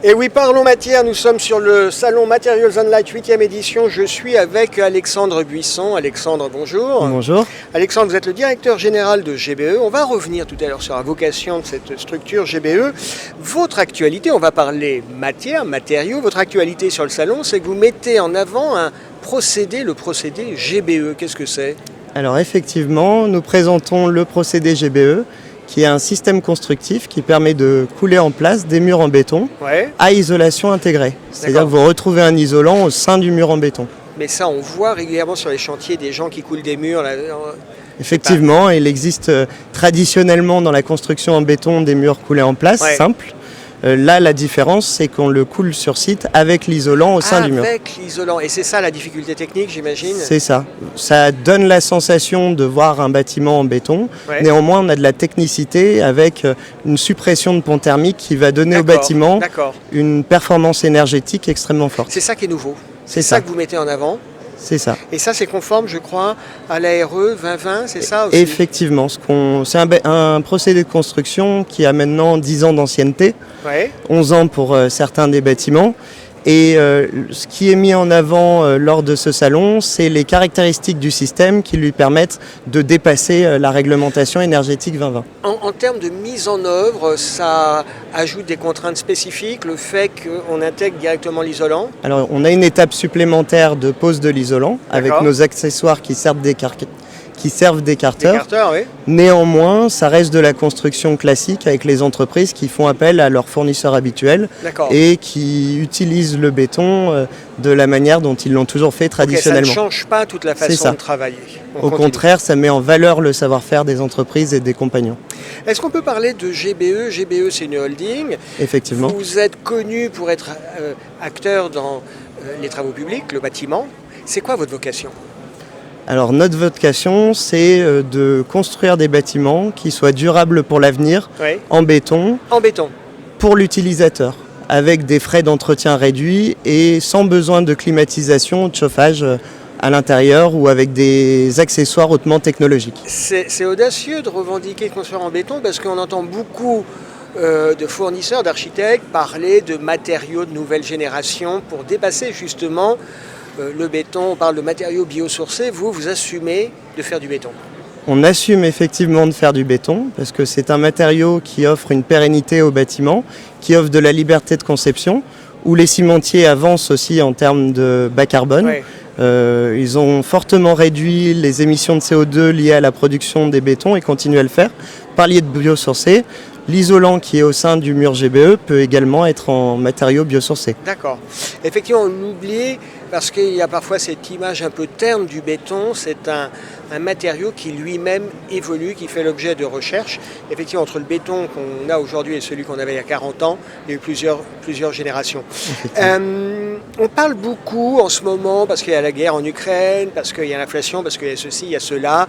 Et oui, parlons matière, nous sommes sur le salon Materials and Light 8e édition. Je suis avec Alexandre Buisson. Alexandre, bonjour. Bonjour. Alexandre, vous êtes le directeur général de GBE. On va revenir tout à l'heure sur la vocation de cette structure GBE. Votre actualité, on va parler matière, matériaux. Votre actualité sur le salon, c'est que vous mettez en avant un procédé, le procédé GBE. Qu'est-ce que c'est ? Alors effectivement, nous présentons le procédé GBE, qui est un système constructif qui permet de couler en place des murs en béton à isolation intégrée. C'est-à-dire que vous retrouvez un isolant au sein du mur en béton. Mais ça, on voit régulièrement sur les chantiers des gens qui coulent des murs. Là. Effectivement, il existe traditionnellement dans la construction en béton des murs coulés en place, simples. Là, la différence, c'est qu'on le coule sur site avec l'isolant au sein du mur. Avec l'isolant. Et c'est ça la difficulté technique, j'imagine ? C'est ça. Ça donne la sensation de voir un bâtiment en béton. Néanmoins, on a de la technicité avec une suppression de pont thermique qui va donner au bâtiment une performance énergétique extrêmement forte. C'est ça qui est nouveau. C'est ça que vous mettez en avant. C'est ça. Et ça, c'est conforme, je crois, à l'ARE 2020, c'est ça aussi ? Effectivement. C'est un procédé de construction qui a maintenant 10 ans d'ancienneté, 11 ans pour certains des bâtiments. Et ce qui est mis en avant lors de ce salon, c'est les caractéristiques du système qui lui permettent de dépasser la réglementation énergétique 2020. En termes de mise en œuvre, ça ajoute des contraintes spécifiques, le fait qu'on intègre directement l'isolant ? Alors on a une étape supplémentaire de pose de l'isolant avec nos accessoires qui servent d'écarteurs. Néanmoins, ça reste de la construction classique avec les entreprises qui font appel à leurs fournisseurs habituels et qui utilisent le béton de la manière dont ils l'ont toujours fait traditionnellement. Ça ne change pas toute la façon de travailler. Au contraire, ça met en valeur le savoir-faire des entreprises et des compagnons. Est-ce qu'on peut parler de GBE ? GBE, c'est une holding. Effectivement. Vous êtes connu pour être acteur dans les travaux publics, le bâtiment. C'est quoi votre vocation ? Alors notre vocation, c'est de construire des bâtiments qui soient durables pour l'avenir, en béton, pour l'utilisateur, avec des frais d'entretien réduits et sans besoin de climatisation ou de chauffage à l'intérieur ou avec des accessoires hautement technologiques. C'est audacieux de revendiquer de construire en béton parce qu'on entend beaucoup de fournisseurs, d'architectes parler de matériaux de nouvelle génération pour dépasser justement le béton. On parle de matériaux biosourcés. Vous assumez de faire du béton ? On assume effectivement de faire du béton parce que c'est un matériau qui offre une pérennité au bâtiment, qui offre de la liberté de conception, où les cimentiers avancent aussi en termes de bas carbone. Ils ont fortement réduit les émissions de CO2 liées à la production des bétons et continuent à le faire par lié de biosourcés. L'isolant qui est au sein du mur GBE peut également être en matériaux biosourcés. D'accord. Effectivement, on oublie, parce qu'il y a parfois cette image un peu terne du béton, c'est un matériau qui lui-même évolue, qui fait l'objet de recherches. Effectivement, entre le béton qu'on a aujourd'hui et celui qu'on avait il y a 40 ans, il y a eu plusieurs générations. On parle beaucoup en ce moment, parce qu'il y a la guerre en Ukraine, parce qu'il y a l'inflation, parce qu'il y a ceci, il y a cela,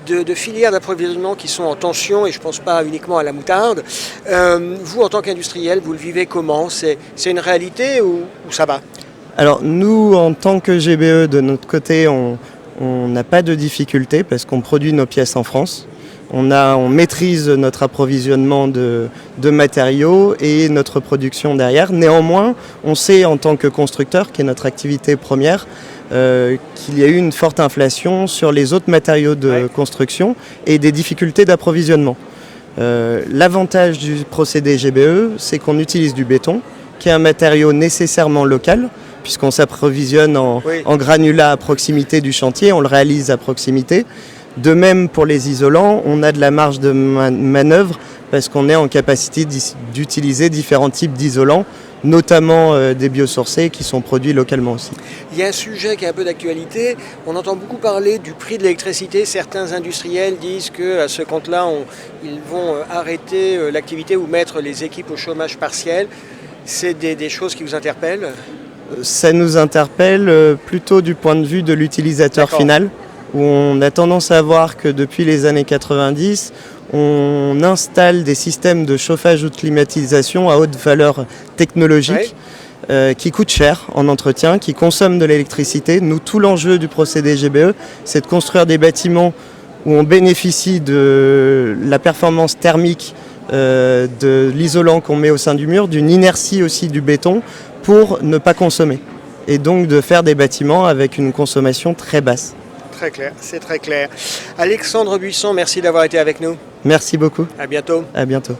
de filières d'approvisionnement qui sont en tension, et je ne pense pas uniquement à la moutarde. Vous, en tant qu'industriel, vous le vivez comment ? C'est une réalité ou ça va ? Alors nous, en tant que GBE, de notre côté, on n'a pas de difficulté parce qu'on produit nos pièces en France. On maîtrise notre approvisionnement de matériaux et notre production derrière. Néanmoins, on sait en tant que constructeur, qui est notre activité première, qu'il y a eu une forte inflation sur les autres matériaux de construction et des difficultés d'approvisionnement. L'avantage du procédé GBE, c'est qu'on utilise du béton, qui est un matériau nécessairement local, puisqu'on s'approvisionne en granulats à proximité du chantier, on le réalise à proximité. De même pour les isolants, on a de la marge de manœuvre parce qu'on est en capacité d'utiliser différents types d'isolants, notamment des biosourcés qui sont produits localement aussi. Il y a un sujet qui est un peu d'actualité. On entend beaucoup parler du prix de l'électricité. Certains industriels disent qu'à ce compte-là, ils vont arrêter l'activité ou mettre les équipes au chômage partiel. C'est des choses qui vous interpellent ? Ça nous interpelle plutôt du point de vue de l'utilisateur final, où on a tendance à voir que depuis les années 90, on installe des systèmes de chauffage ou de climatisation à haute valeur technologique qui coûtent cher en entretien, qui consomment de l'électricité. Nous, tout l'enjeu du procédé GBE, c'est de construire des bâtiments où on bénéficie de la performance thermique de l'isolant qu'on met au sein du mur, d'une inertie aussi du béton pour ne pas consommer. Et donc de faire des bâtiments avec une consommation très basse. Très clair, c'est très clair. Alexandre Buisson, merci d'avoir été avec nous. Merci beaucoup. À bientôt. À bientôt.